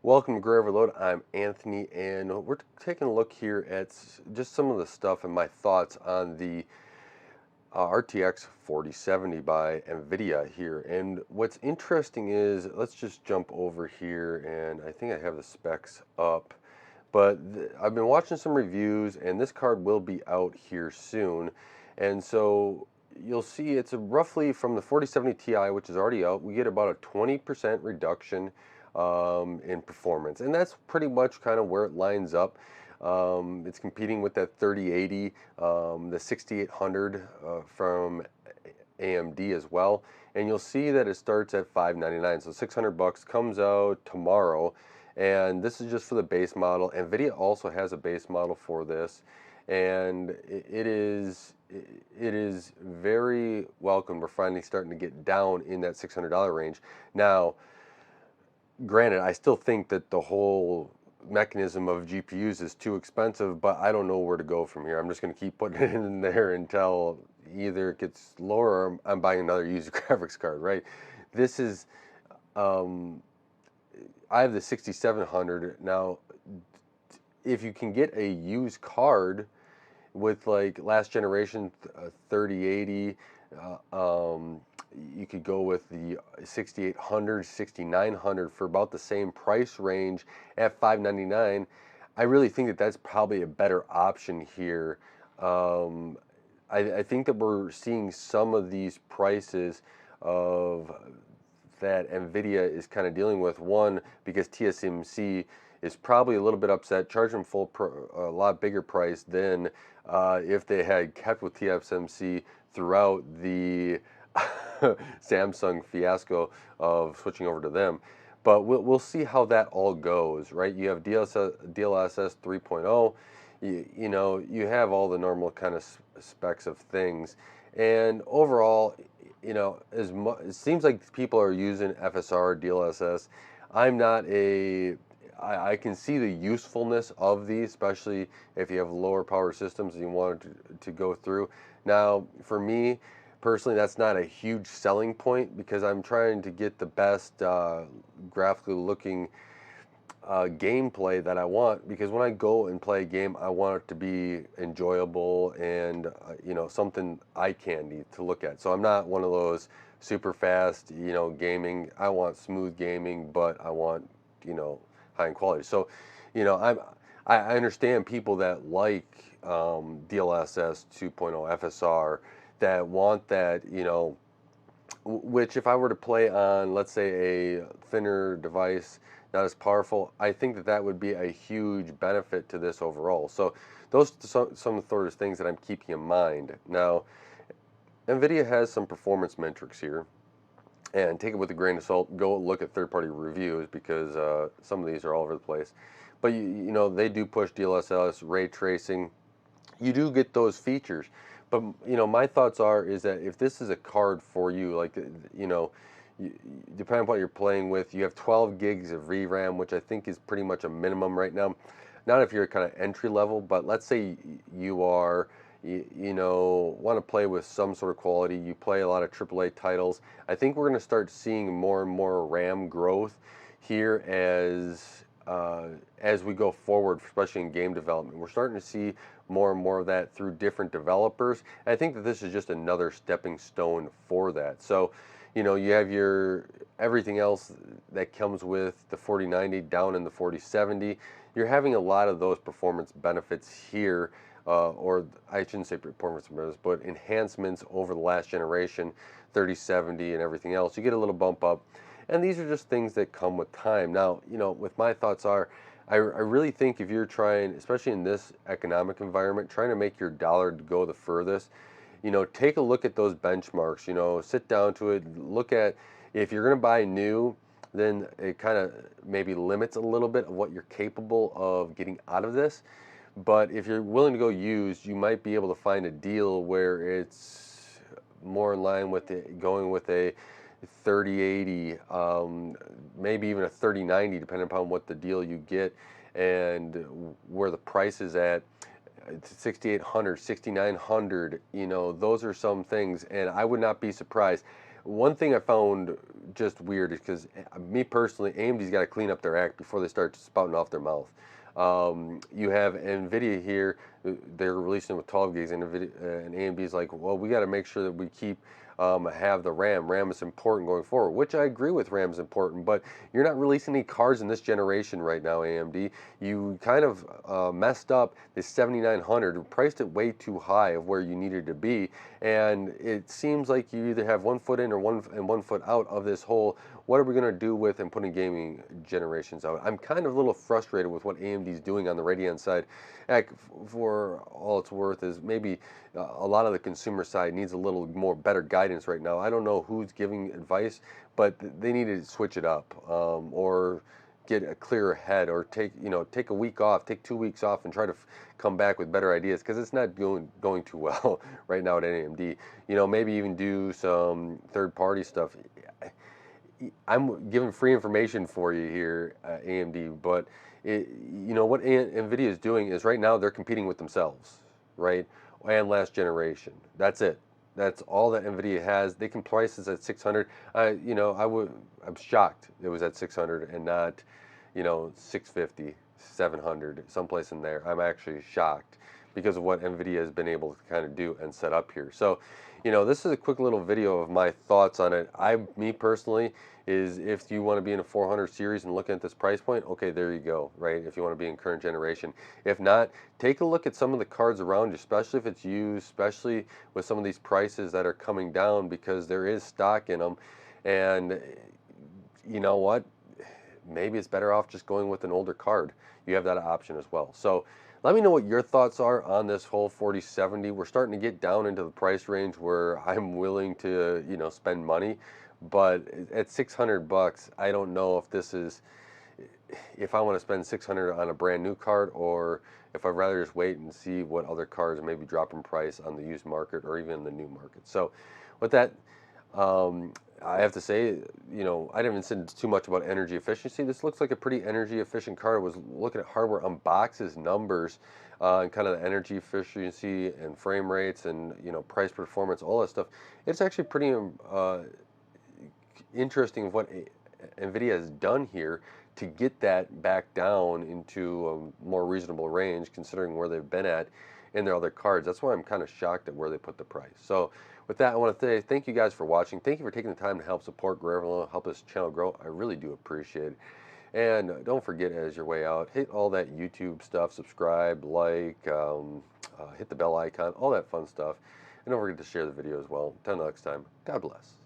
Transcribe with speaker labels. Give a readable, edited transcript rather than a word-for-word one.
Speaker 1: Welcome to Gray Overload. I'm Anthony, and we're taking a look here at just some of the stuff and my thoughts on the RTX 4070 by Nvidia here. And what's interesting is, let's just jump over here, and I think I have the specs up. But I've been watching some reviews, and this card will be out here soon. And so you'll see it's roughly from the 4070 Ti, which is already out, we get about a 20% reduction in performance, and that's pretty much kind of where it lines up. It's competing with that 3080, the 6800 from AMD as well, and you'll see that it starts at $599, so 600 bucks. Comes out tomorrow, and this is just for the base model. Nvidia also has a base model for this, and it is very welcome. We're finally starting to get down in that $600 range now. Granted, I still think that the whole mechanism of GPUs is too expensive, but I don't know where to go from here. I'm just going to keep putting it in there until either it gets lower or I'm buying another used graphics card, right? This is, I have the 6700. Now, if you can get a used card with like last generation 3080, you could go with the 6800, 6900 for about the same price range at $599. I really think that that's probably a better option here. I think that we're seeing some of these prices of that Nvidia is kind of dealing with. One, because TSMC is probably a little bit upset, charging a lot bigger price than if they had kept with TSMC throughout the Samsung fiasco of switching over to them. But we'll see how that all goes, right? You have DLSS 3.0, you know, you have all the normal kind of specs of things. And overall, you know, it seems like people are using FSR, DLSS. I'm not a I can see the usefulness of these, especially if you have lower power systems and you want to go through. Now, for me personally, that's not a huge selling point because I'm trying to get the best graphically looking gameplay that I want, because when I go and play a game, I want it to be enjoyable and you know, something eye candy to look at. So I'm not one of those super fast, you know, gaming. I want smooth gaming, but I want, you know, high in quality. So, you know, I understand people that like DLSS 2.0 FSR, that want that, you know, which if I were to play on, let's say, a thinner device, not as powerful, I think that that would be a huge benefit to this overall. So those are some of the things that I'm keeping in mind. Now, Nvidia has some performance metrics here, and take it with a grain of salt. Go look at third-party reviews, because some of these are all over the place. But you know, they do push DLSS, ray tracing. You do get those features. But you know, my thoughts is that if this is a card for you, like, you know, depending on what you're playing with, you have 12 gigs of VRAM, which I think is pretty much a minimum right now. Not if you're kind of entry level, but let's say you are, you know, want to play with some sort of quality. You play a lot of AAA titles. I think we're going to start seeing more and more RAM growth here as we go forward, especially in game development. We're starting to see more and more of that through different developers. And I think that this is just another stepping stone for that. So, you know, you have your everything else that comes with the 4090 down in the 4070. You're having a lot of those performance benefits here, or I shouldn't say performance benefits, but enhancements over the last generation, 3070 and everything else. You get a little bump up. And these are just things that come with time. Now, you know, with my thoughts I really think if you're trying, especially in this economic environment, trying to make your dollar go the furthest, you know, take a look at those benchmarks, you know, sit down to it, look at, if you're going to buy new, then it kind of maybe limits a little bit of what you're capable of getting out of this. But if you're willing to go used, you might be able to find a deal where it's more in line with going with a 3080, maybe even a 3090, depending upon what the deal you get and where the price is at. 6800, 6900, you know, those are some things, and I would not be surprised. One thing I found just weird is because me personally, AMD's got to clean up their act before they start spouting off their mouth. You have Nvidia here; they're releasing it with 12 gigs, and Nvidia and AMD's like, well, we got to make sure that we keep have the RAM. RAM is important going forward, which I agree with. RAM is important, but you're not releasing any cards in this generation right now, AMD. You kind of messed up the 7900, priced it way too high of where you needed to be, and it seems like you either have one foot in or one foot out of this whole what are we going to do with and putting gaming generations out. I'm kind of a little frustrated with what AMD's doing on the Radeon side. Heck, for all it's worth is maybe a lot of the consumer side needs a little more better guidance right now. I don't know who's giving advice, but they need to switch it up, or get a clearer head, or take a week off, take 2 weeks off, and try to come back with better ideas, because it's not going too well right now at AMD. Maybe even do some third party stuff. I'm giving free information for you here, AMD, but what Nvidia is doing is right now they're competing with themselves, right? And last generation. That's it. That's all that Nvidia has. They can price this at 600. I'm shocked it was at 600 and not, 650, 700, someplace in there. I'm actually shocked because of what Nvidia has been able to kind of do and set up here. So, this is a quick little video of my thoughts on it. Me personally, is if you want to be in a 400 series and looking at this price point, okay, there you go, right? If you want to be in current generation. If not, take a look at some of the cards around you, especially if it's used, especially with some of these prices that are coming down, because there is stock in them. And you know what? Maybe it's better off just going with an older card. You have that option as well. So let me know what your thoughts are on this whole 4070. We're starting to get down into the price range where I'm willing to, spend money. But at 600 bucks, I don't know if I want to spend 600 on a brand new card, or if I'd rather just wait and see what other cards maybe drop in price on the used market or even the new market. So with that, I have to say, I didn't even say too much about energy efficiency. This looks like a pretty energy efficient card. I was looking at Hardware Unbox's numbers, and kind of the energy efficiency and frame rates and, price performance, all that stuff. It's actually pretty interesting what Nvidia has done here to get that back down into a more reasonable range, considering where they've been at in their other cards. That's why I'm kind of shocked at where they put the price. So with that, I want to say thank you guys for watching. Thank you for taking the time to help support Gravel, help this channel grow. I really do appreciate it. And don't forget, as your way out, hit all that YouTube stuff, subscribe, like, hit the bell icon, all that fun stuff. And don't forget to share the video as well. Until next time, God bless.